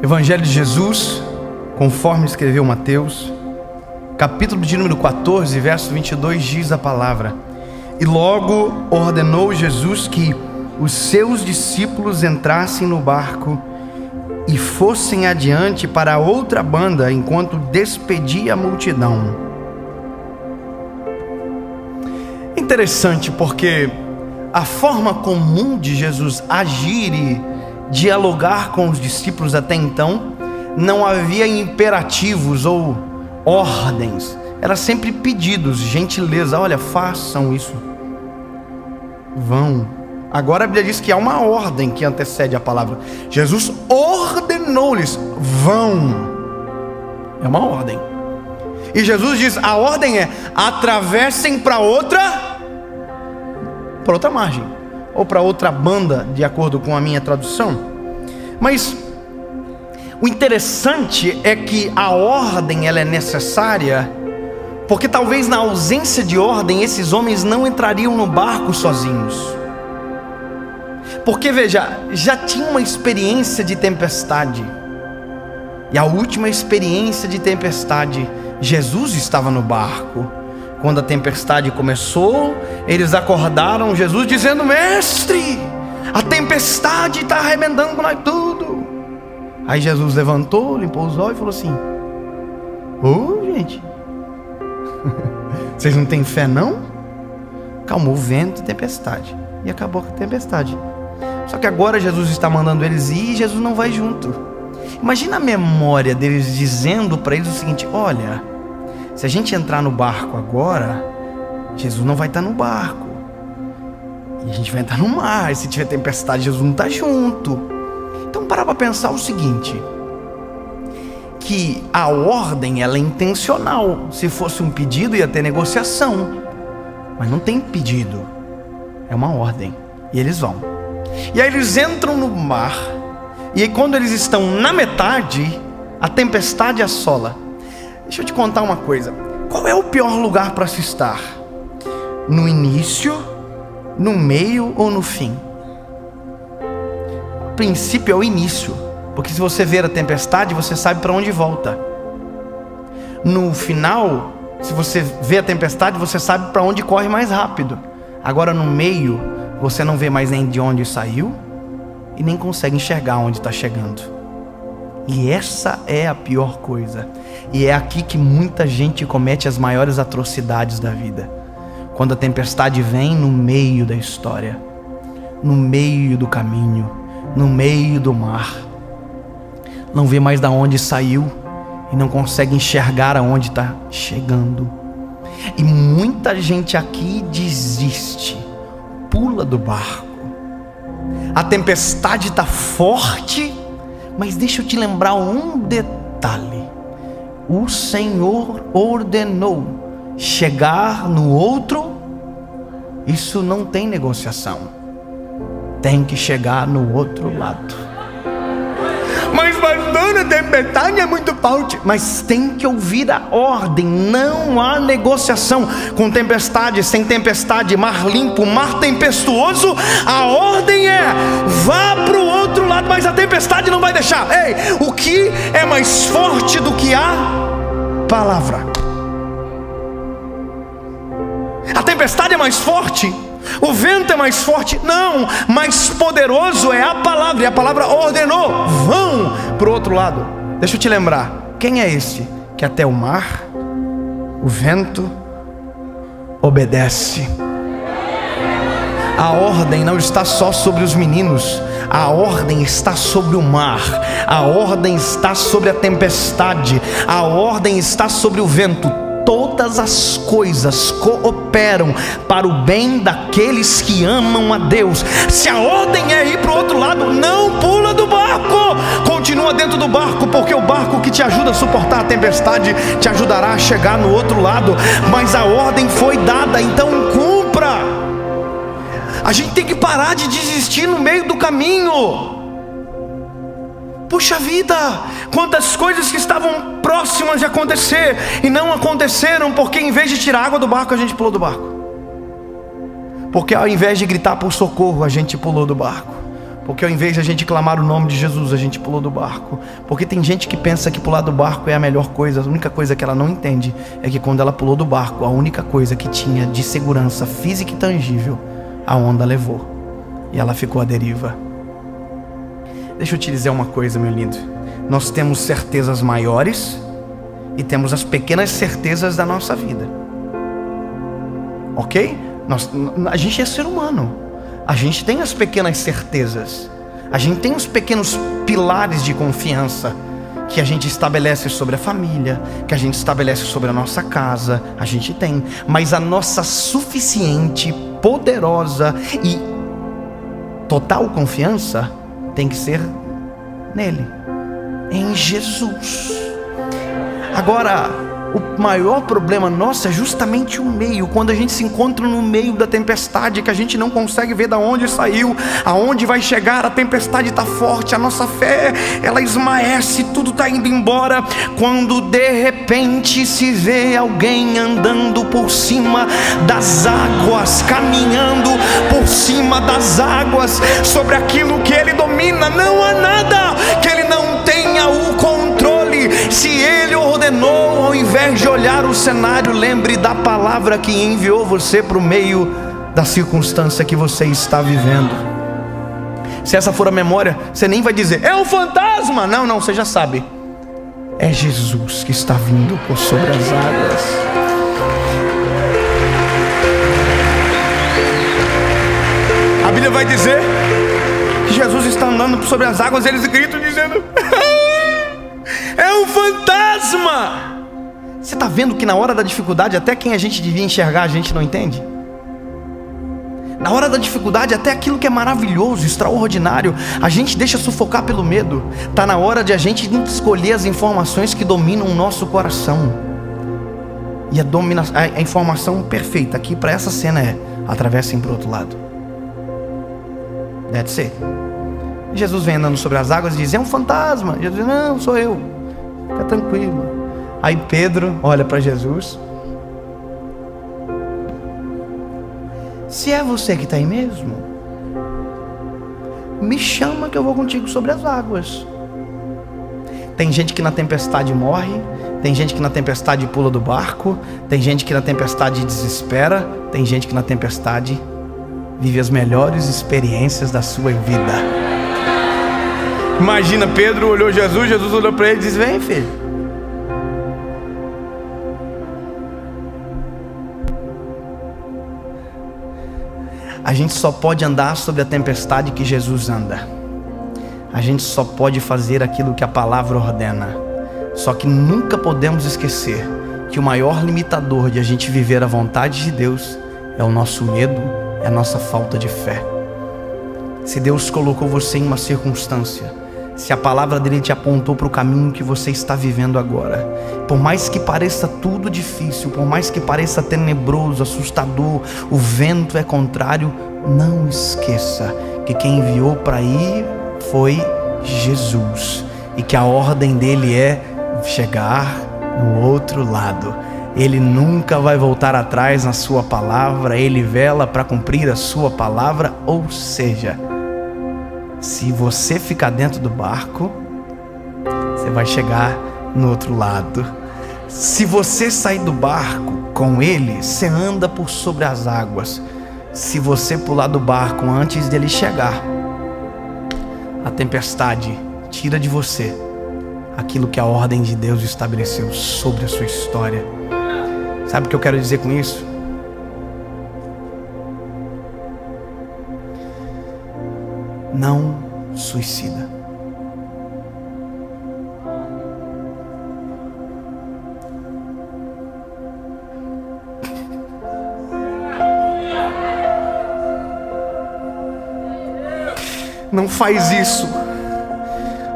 Evangelho de Jesus, conforme escreveu Mateus, capítulo de número 14, verso 22, diz a palavra: E logo ordenou Jesus que os seus discípulos entrassem no barco e fossem adiante para outra banda, enquanto despedia a multidão. Interessante, porque a forma comum de Jesus agir e dialogar com os discípulos até então, não havia imperativos ou ordens, era sempre pedidos, gentileza. Olha, façam isso, vão. Agora a Bíblia diz que há uma ordem que antecede a palavra. Jesus ordenou-lhes: vão. É uma ordem. E Jesus diz: a ordem é: atravessem para outra margem, ou para outra banda, de acordo com a minha tradução. Mas o interessante é que a ordem, ela é necessária, porque talvez na ausência de ordem, esses homens não entrariam no barco sozinhos. Porque veja, já tinha uma experiência de tempestade, e a última experiência de tempestade, Jesus estava no barco. Quando a tempestade começou, eles acordaram Jesus dizendo: mestre, a tempestade está arrebentando com nós tudo. Aí Jesus levantou, limpou os olhos e falou assim: ô gente, vocês não têm fé não? Calmou o vento e tempestade, e acabou com a tempestade. Só que agora Jesus está mandando eles ir e Jesus não vai junto. Imagina a memória deles dizendo para eles o seguinte: olha, se a gente entrar no barco agora, Jesus não vai estar no barco, e a gente vai entrar no mar, e se tiver tempestade, Jesus não está junto. Então para pensar o seguinte, que a ordem, ela é intencional. Se fosse um pedido, ia ter negociação, mas não tem pedido, é uma ordem, e eles vão. E aí eles entram no mar, e aí quando eles estão na metade, a tempestade assola. Deixa eu te contar uma coisa: qual é o pior lugar para se estar? No início, no meio ou no fim? O princípio é o início, porque se você ver a tempestade, você sabe para onde volta. No final, se você vê a tempestade, você sabe para onde corre mais rápido. Agora no meio, você não vê mais nem de onde saiu e nem consegue enxergar onde está chegando. E essa é a pior coisa. E é aqui que muita gente comete as maiores atrocidades da vida. Quando a tempestade vem no meio da história, no meio do caminho, no meio do mar, não vê mais de onde saiu e não consegue enxergar aonde está chegando. E muita gente aqui desiste, pula do barco. A tempestade está forte, mas deixa eu te lembrar um detalhe: o Senhor ordenou chegar no outro. Isso não tem negociação, tem que chegar no outro lado. Mas pastor, a tempestade é muito forte. Mas tem que ouvir a ordem, não há negociação. Com tempestade, sem tempestade, mar limpo, mar tempestuoso, a ordem é: vá para o outro lado. Mas a tempestade não vai deixar. Ei, o que é mais forte do que a palavra? A tempestade é mais forte, o vento é mais forte? Não, mais poderoso é a palavra. E a palavra ordenou: vão para o outro lado. Deixa eu te lembrar, quem é esse que até o mar, o vento obedece? A ordem não está só sobre os meninos, a ordem está sobre o mar, a ordem está sobre a tempestade, a ordem está sobre o vento. Todas as coisas cooperam para o bem daqueles que amam a Deus. Se a ordem é ir para o outro lado, não pula do barco, continua dentro do barco, porque o barco que te ajuda a suportar a tempestade te ajudará a chegar no outro lado. Mas a ordem foi dada, então cumpra. A gente tem que parar de desistir no meio do caminho. Puxa vida, quantas coisas que estavam próximas de acontecer e não aconteceram, porque em vez de tirar água do barco, a gente pulou do barco. Porque ao invés de gritar por socorro, a gente pulou do barco. Porque ao invés de a gente clamar o nome de Jesus, a gente pulou do barco. Porque tem gente que pensa que pular do barco é a melhor coisa. A única coisa que ela não entende é que quando ela pulou do barco, a única coisa que tinha de segurança física e tangível, a onda levou. E ela ficou à deriva. Deixa eu te dizer uma coisa, meu lindo. Nós temos certezas maiores e temos as pequenas certezas da nossa vida. Ok? A gente é ser humano. A gente tem as pequenas certezas. A gente tem os pequenos pilares de confiança que a gente estabelece sobre a família, que a gente estabelece sobre a nossa casa. A gente tem. Mas a nossa suficiente, poderosa e total confiança tem que ser nele, em Jesus. Agora, o maior problema nosso é justamente o meio. Quando a gente se encontra no meio da tempestade, que a gente não consegue ver de onde saiu, aonde vai chegar, a tempestade está forte, a nossa fé, ela esmaece, tudo está indo embora. Quando de repente se vê alguém andando por cima das águas, caminhando por cima das águas, sobre aquilo que ele domina, não há nada que ele não tenha o controle. Se ele ordenou, ao invés de olhar o cenário, lembre da palavra que enviou você para o meio da circunstância que você está vivendo. Se essa for a memória, você nem vai dizer, é um fantasma. Não, não, você já sabe. É Jesus que está vindo por sobre as águas. A Bíblia vai dizer que Jesus está andando sobre as águas, eles gritam dizendo, é um fantasma. Você está vendo que na hora da dificuldade, até quem a gente devia enxergar, a gente não entende? Na hora da dificuldade, até aquilo que é maravilhoso, extraordinário, a gente deixa sufocar pelo medo. Está na hora de a gente escolher as informações que dominam o nosso coração. E a informação perfeita aqui para essa cena é: atravessem para o outro lado. Deve ser. Jesus vem andando sobre as águas e diz, é um fantasma. Jesus diz, não, sou eu, fica tranquilo. Aí Pedro olha para Jesus, se é você que está aí mesmo, me chama que eu vou contigo sobre as águas. Tem gente que na tempestade morre, tem gente que na tempestade pula do barco, tem gente que na tempestade desespera, tem gente que na tempestade vive as melhores experiências da sua vida. Imagina, Pedro olhou Jesus, Jesus olhou para ele e disse, vem filho. A gente só pode andar sobre a tempestade que Jesus anda. A gente só pode fazer aquilo que a palavra ordena. Só que nunca podemos esquecer que o maior limitador de a gente viver a vontade de Deus é o nosso medo, é a nossa falta de fé. Se Deus colocou você em uma circunstância, se a palavra dele te apontou para o caminho que você está vivendo agora, por mais que pareça tudo difícil, por mais que pareça tenebroso, assustador, o vento é contrário, não esqueça que quem enviou para ir foi Jesus, e que a ordem dele é chegar no outro lado. Ele nunca vai voltar atrás na sua palavra, ele vela para cumprir a sua palavra. Ou seja, se você ficar dentro do barco, você vai chegar no outro lado. Se você sair do barco com ele, você anda por sobre as águas. Se você pular do barco antes dele chegar, a tempestade tira de você aquilo que a ordem de Deus estabeleceu sobre a sua história. Sabe o que eu quero dizer com isso? Não suicida. Não faz isso.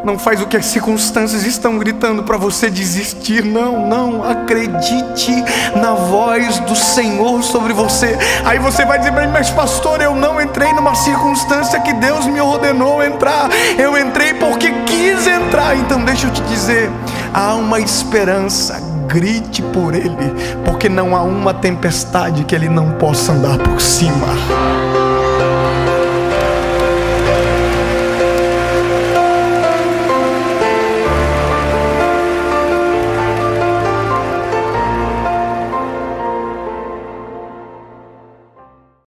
Não faz o que as circunstâncias estão gritando para você desistir. Não, não. Acredite na voz do Senhor sobre você. Aí você vai dizer, mas pastor, eu não entrei numa circunstância que Deus me ordenou entrar. Eu entrei porque quis entrar. Então deixa eu te dizer, há uma esperança. Grite por Ele, porque não há uma tempestade que Ele não possa andar por cima.